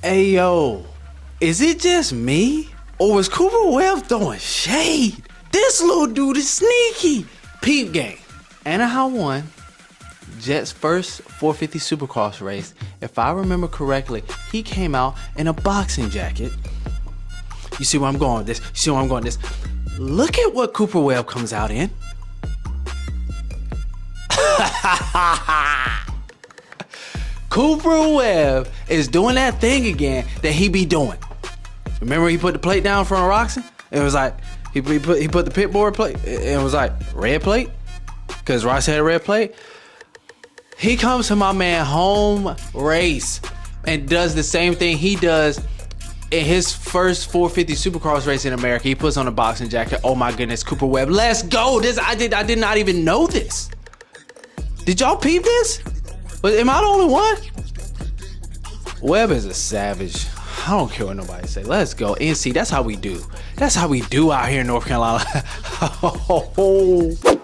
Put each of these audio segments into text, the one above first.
Hey yo, is it just me? Or was Cooper Webb throwing shade? This little dude is sneaky. Peep game. Anaheim won Jett's first 450 Supercross race. If I remember correctly, he came out in a boxing jacket. You see where I'm going with this? You see where I'm going with this? Look at what Cooper Webb comes out in. Cooper Webb is doing that thing again that he be doing. Remember he put the plate down in front of Roxon? It was like, he put the pit board plate, and it was like, red plate? Because Ross had a red plate. He comes to my man home race and does the same thing he does in his first 450 Supercross race in America. He puts on a boxing jacket. Oh my goodness, Cooper Webb, let's go. I did not even know this. Did y'all peep this? But am I the only one? Webb is a savage. I don't care what nobody say. Let's go. NC, that's how we do. That's how we do out here in North Carolina.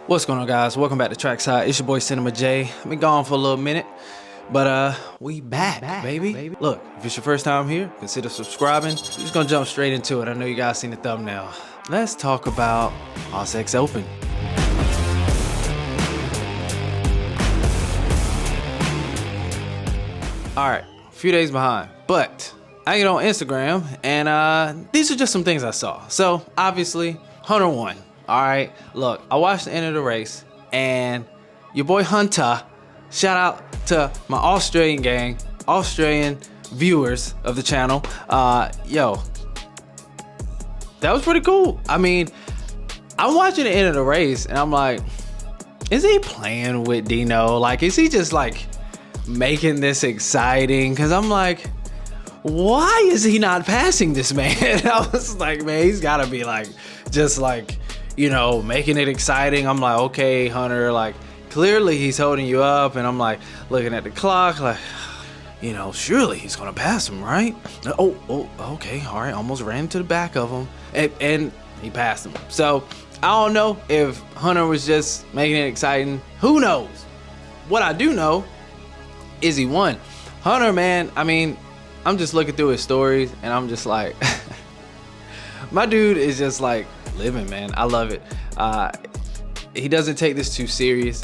What's going on, guys? Welcome back to Trackside. It's your boy Cinema J. I've been gone for a little minute, but we back, baby. Look, if it's your first time here, consider subscribing. We're just gonna jump straight into it. I know you guys seen the thumbnail. Let's talk about X Open. All right, a few days behind, but I get on Instagram and these are just some things I saw. So obviously Hunter won. All right, look, I watched the end of the race and your boy Hunter, shout out to my Australian gang, Australian viewers of the channel. Yo, that was pretty cool. I mean, I'm watching the end of the race and I'm like, is he playing with Dino? Like, is he just like making this exciting? Because I'm like, why is he not passing this man? I was like, man, he's got to be like, just like, you know, making it exciting. I'm like, okay, Hunter, like, clearly he's holding you up. And I'm like, looking at the clock, like, you know, surely he's going to pass him, right? Oh, okay, all right, almost ran to the back of him. And he passed him. So I don't know if Hunter was just making it exciting. Who knows? What I do know is he won. Hunter, man, I mean, I'm just looking through his stories and I'm just like, my dude is just like living, man. I love it. He doesn't take this too serious,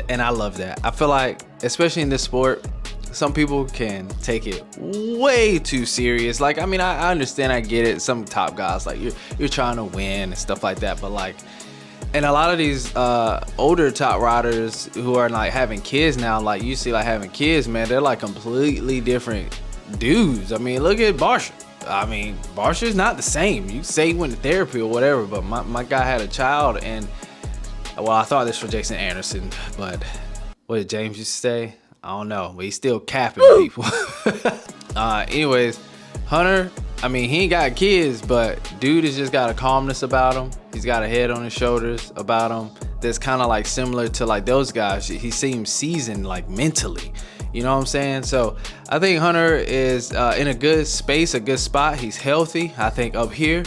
and I love that. I feel like, especially in this sport, some people can take it way too serious. Like, I mean, I understand, I get it. Some top guys, like, you're trying to win and stuff like that, but like, and a lot of these older top riders who are like having kids now, like you see like having kids, man, they're like completely different dudes. I mean, look at Barsha. I mean, Barsha's not the same. You say he went to therapy or whatever, but my guy had a child, and well, I thought this was Jason Anderson, but what did James used to say? I don't know, but he's still capping people. Anyways, Hunter, I mean, he ain't got kids, but dude has just got a calmness about him. He's got a head on his shoulders about him that's kind of like similar to like those guys. He seems seasoned like mentally, you know what I'm saying? So I think Hunter is in a good space, a good spot. He's healthy, I think, up here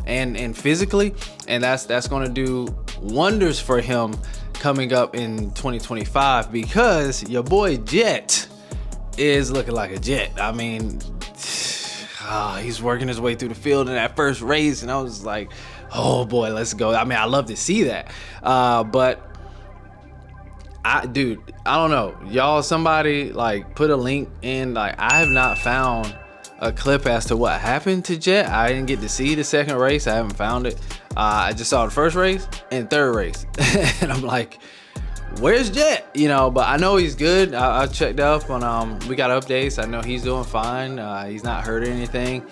and physically, and that's going to do wonders for him coming up in 2025, because your boy Jett is looking like a Jet. I mean, he's working his way through the field in that first race, and I was like, oh boy, let's go. I mean, I love to see that, but dude, I don't know, y'all, somebody like put a link in. Like, I have not found a clip as to what happened to Jett. I didn't get to see the second race. I haven't found it. I just saw the first race and third race and I'm like, where's Jett? You know, but I know he's good. I checked up on, we got updates. I know he's doing fine. He's not hurt or anything.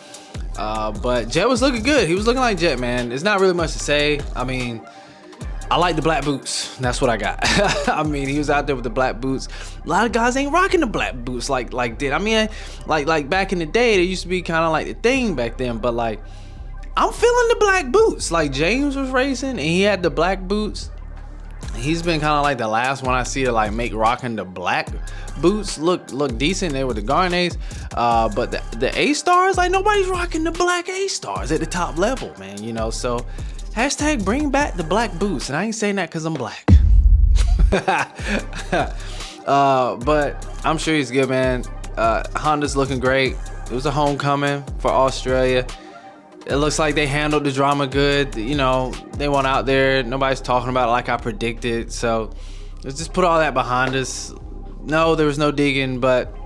But Jett was looking good. He was looking like Jett, man. There's not really much to say. I mean, I like the black boots. That's what I got. I mean, he was out there with the black boots. A lot of guys ain't rocking the black boots like did. I mean, like back in the day, they used to be kind of like the thing back then. But like, I'm feeling the black boots. Like, James was racing and he had the black boots. He's been kind of like the last one I see to like make rocking the black boots look decent. They were the Garnets, but the A-stars, like, nobody's rocking the black A-stars at the top level, man. You know, so hashtag bring back the black boots, and I ain't saying that because I'm black. But I'm sure he's good, man. Honda's looking great. It was a homecoming for Australia. It looks like they handled the drama good. You know, they went out there. Nobody's talking about it like I predicted. So let's just put all that behind us. No, there was no digging, but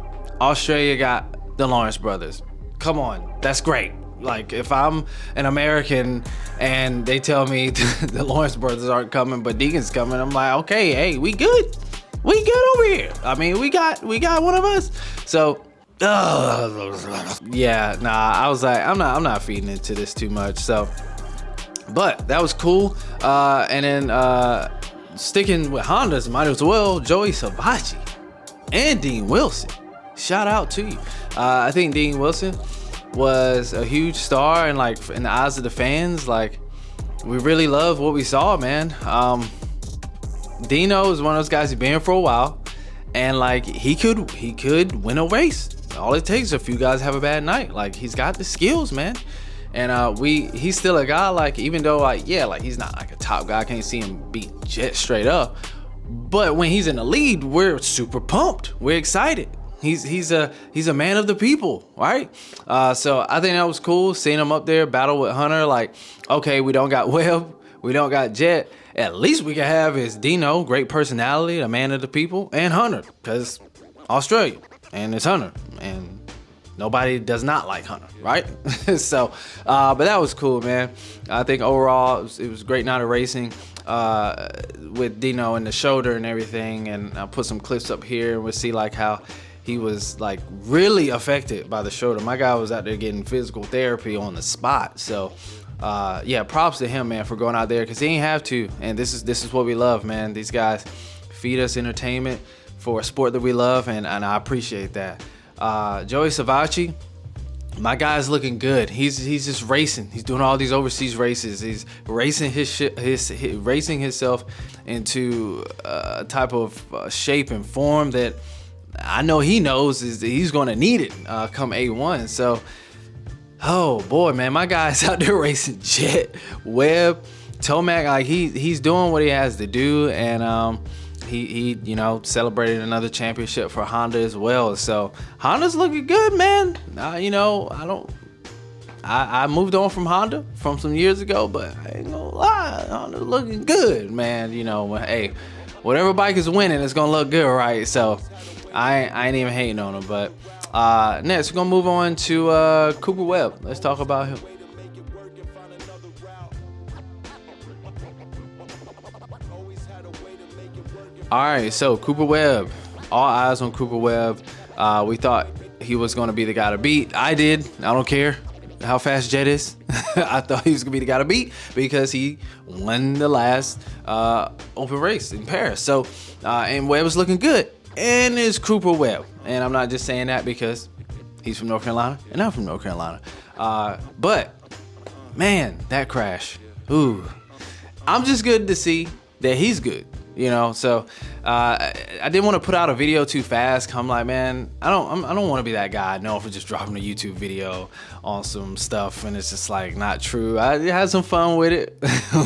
Australia got the Lawrence brothers. Come on, that's great. Like, if I'm an American and they tell me the Lawrence brothers aren't coming, but Deegan's coming, I'm like, okay, hey, we good. We good over here. I mean, we got one of us. So, yeah, nah, I was like, I'm not feeding into this too much. So, but that was cool. And then sticking with Hondas, might as well Joey Savatgy and Dean Wilson. Shout out to you. I think Dean Wilson was a huge star, and like in the eyes of the fans, like we really love what we saw, man. Dino is one of those guys who's been here for a while, and like he could win a race. All it takes is a few guys have a bad night. Like, he's got the skills, man. And he's still a guy, like, even though like, yeah, like he's not like a top guy, I can't see him beat Jett straight up, but when he's in the lead, we're super pumped, we're excited. He's a man of the people, right? So I think that was cool, seeing him up there battle with Hunter. Like, okay, we don't got Webb, we don't got Jett. At least we can have is Dino, great personality, a man of the people, and Hunter, because Australia, and it's Hunter, and nobody does not like Hunter, right? So, but that was cool, man. I think overall it was a great night of racing with Dino and the shoulder and everything. And I'll put some clips up here, and we'll see like how he was like really affected by the shoulder. My guy was out there getting physical therapy on the spot. So yeah, props to him, man, for going out there, because he ain't have to. And this is what we love, man. These guys feed us entertainment for a sport that we love, and I appreciate that. Joey Savatgy, my guy's looking good. He's just racing. He's doing all these overseas races. He's racing racing himself into a type of shape and form that I know he knows is that he's going to need it come A1. So, oh boy, man, my guy's out there racing Jett, Webb, Tomac. Like he's doing what he has to do, and he you know, celebrated another championship for Honda as well. So Honda's looking good, man. You know, I moved on from Honda from some years ago, but I ain't gonna lie, Honda's looking good, man. You know, hey, whatever bike is winning, it's gonna look good, right? So I ain't even hating on him. But next we're gonna move on to Cooper Webb. Let's talk about him. All right, so Cooper Webb, all eyes on Cooper Webb. We thought he was going to be the guy to beat. I did. I don't care how fast Jett is. I thought he was going to be the guy to beat because he won the last open race in Paris. So, and Webb was looking good. And it's Cooper Webb. And I'm not just saying that because he's from North Carolina and I'm from North Carolina. But, man, that crash. Ooh. I'm just good to see that he's good. You know, so I didn't want to put out a video too fast. I'm like, man, I don't want to be that guy known for just dropping a YouTube video on some stuff and it's just like not true. I had some fun with it,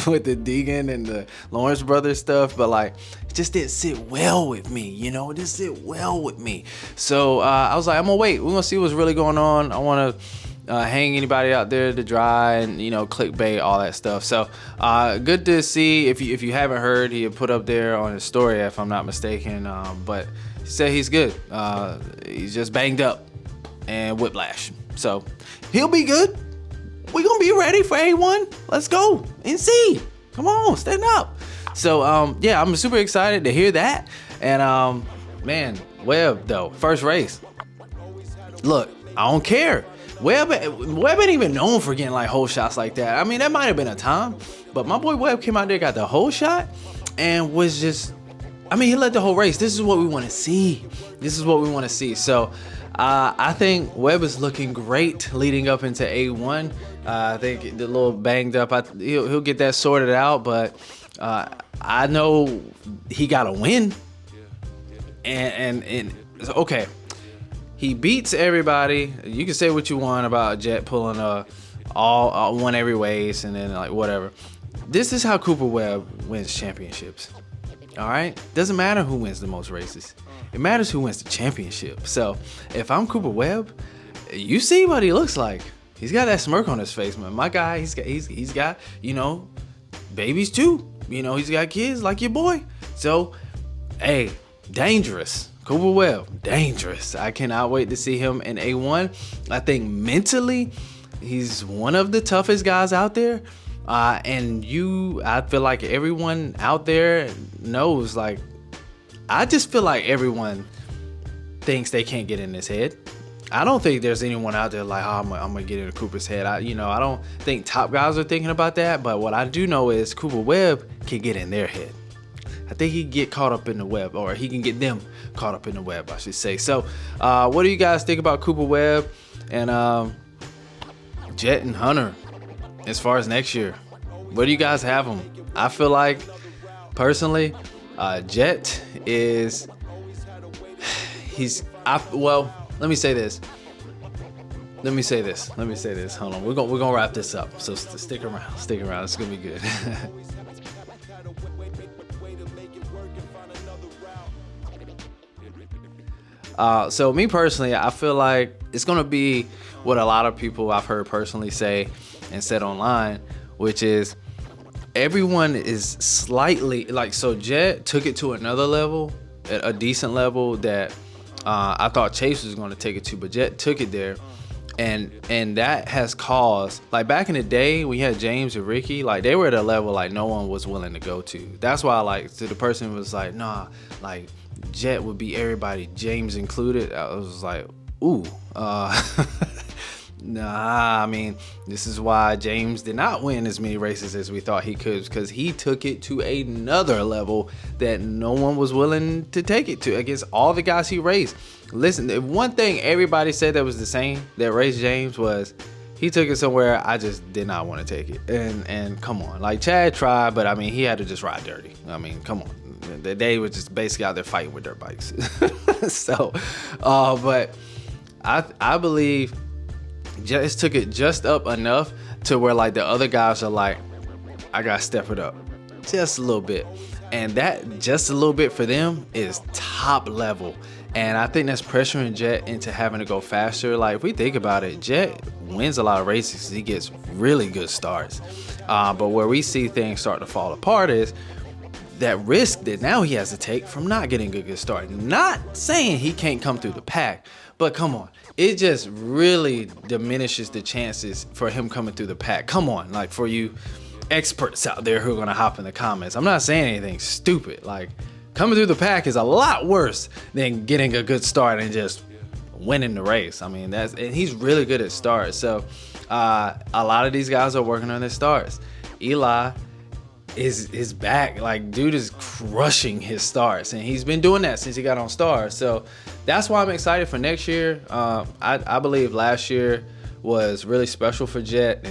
with the Deegan and the Lawrence brothers stuff, but like it just didn't sit well with me. You know, it didn't sit well with me. So I was like, I'm gonna wait. We're gonna see what's really going on. I want to hang anybody out there to dry and, you know, clickbait, all that stuff. So good to see. If you haven't heard, he had put up there on his story, if I'm not mistaken, but he said he's good. He's just banged up and Whiplash, so he'll be good. We're gonna be ready for A1. Let's go and see. Come on, stand up. So yeah, I'm super excited to hear that. And man, Webb though, first race, look, I don't care. Webb ain't even known for getting like whole shots like that. I mean, that might have been a time, but my boy Webb came out there, got the whole shot, and was just, I mean, he led the whole race. This is what we want to see. This is what we want to see. So I think Webb is looking great leading up into A1. I think the little banged up, he'll get that sorted out, but I know he got to win. And okay. He beats everybody. You can say what you want about Jett pulling all won every race and then like whatever. This is how Cooper Webb wins championships. All right? Doesn't matter who wins the most races. It matters who wins the championship. So if I'm Cooper Webb, you see what he looks like. He's got that smirk on his face, man. My guy, he's got, babies too. He's got kids like your boy. So, hey, dangerous. Cooper Webb, dangerous. I cannot wait to see him in A1. I think mentally, he's one of the toughest guys out there. I feel like everyone out there knows, like, I just feel like everyone thinks they can't get in his head. I don't think there's anyone out there like, I'm gonna get into Cooper's head. I don't think top guys are thinking about that. But what I do know is Cooper Webb can get in their head. I think he can get caught up in the web, or he can get them caught up in the web, I should say. So, what do you guys think about Cooper Webb and Jett and Hunter as far as next year? Where do you guys have them? I feel like, personally, Jett is, let me say this. Hold on, we're gonna wrap this up. So stick around. It's gonna be good. So me personally, I feel like it's gonna be what a lot of people I've heard personally say and said online, which is everyone is slightly like, so Jett took it to another level, a decent level that I thought Chase was going to take it to, but Jett took it there, and that has caused, like, back in the day when you had James and Ricky, like, they were at a level like no one was willing to go to. That's why, like, to the person who was like, nah, like, Jett would beat everybody, James included, I was like, ooh, nah, I mean, this is why James did not win as many races as we thought he could, because he took it to another level that no one was willing to take it to against all the guys he raced. Listen, one thing everybody said that was the same that raced James was he took it somewhere I just did not want to take it. And come on, like, Chad tried, but I mean, he had to just ride dirty. I mean, come on. They were just basically out there fighting with dirt bikes. So, but I believe just took it just up enough to where, like, the other guys are like, I gotta step it up just a little bit, and that just a little bit for them is top level. And I think that's pressuring Jett into having to go faster. Like, if we think about it, Jett wins a lot of races, he gets really good starts, but where we see things start to fall apart is that risk that now he has to take from not getting a good start. Not saying he can't come through the pack, but come on, it just really diminishes the chances for him coming through the pack. Come on, like, for you experts out there who are gonna hop in the comments, I'm not saying anything stupid. Like, coming through the pack is a lot worse than getting a good start and just winning the race. I mean, and he's really good at starts. So a lot of these guys are working on their starts. Eli is back. Like, dude is crushing his starts, and he's been doing that since he got on Stars. So that's why I'm excited for next year. I believe last year was really special for Jett,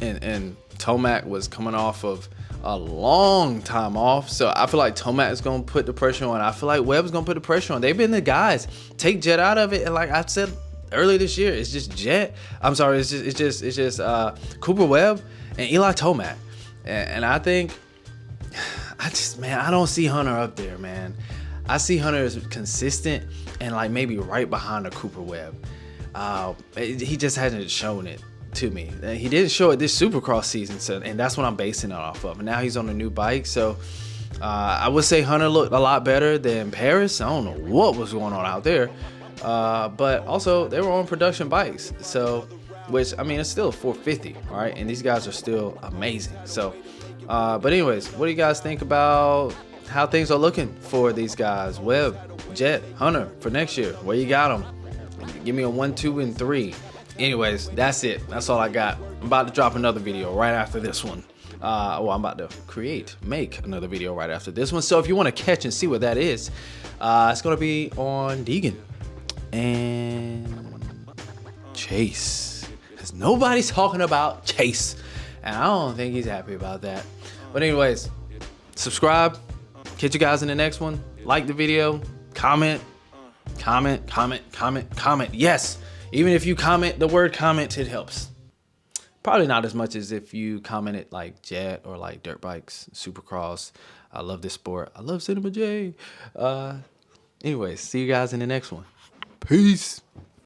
and Tomac was coming off of a long time off. So I feel like Tomac is going to put the pressure on. I feel like Webb's going to put the pressure on. They've been the guys. Take Jett out of it, and like I said earlier this year, it's just Jett. I'm sorry, it's just Cooper Webb and Eli Tomac. And I think, I don't see Hunter up there, man. I see Hunter as consistent and, like, maybe right behind a Cooper Webb. He just hasn't shown it to me. He didn't show it this Supercross season, so, and that's what I'm basing it off of. And now he's on a new bike, so I would say Hunter looked a lot better than Paris. I don't know what was going on out there, but also they were on production bikes, so. Which, I mean, it's still 450, all right? And these guys are still amazing. So, but anyways, what do you guys think about how things are looking for these guys? Webb, Jett, Hunter for next year. Where you got them? Give me a 1, 2, and 3. Anyways, that's it. That's all I got. I'm about to drop another video right after this one. I'm about to make another video right after this one. So if you want to catch and see what that is, it's going to be on Deegan and Chase. Nobody's talking about Chase, and I don't think he's happy about that. But anyways, subscribe. Catch you guys in the next one. Like the video. Comment. Yes, even if you comment the word comment, it helps. Probably not as much as if you commented like Jett or like dirt bikes, Supercross. I love this sport. I love Cinema J. Anyways, see you guys in the next one. Peace.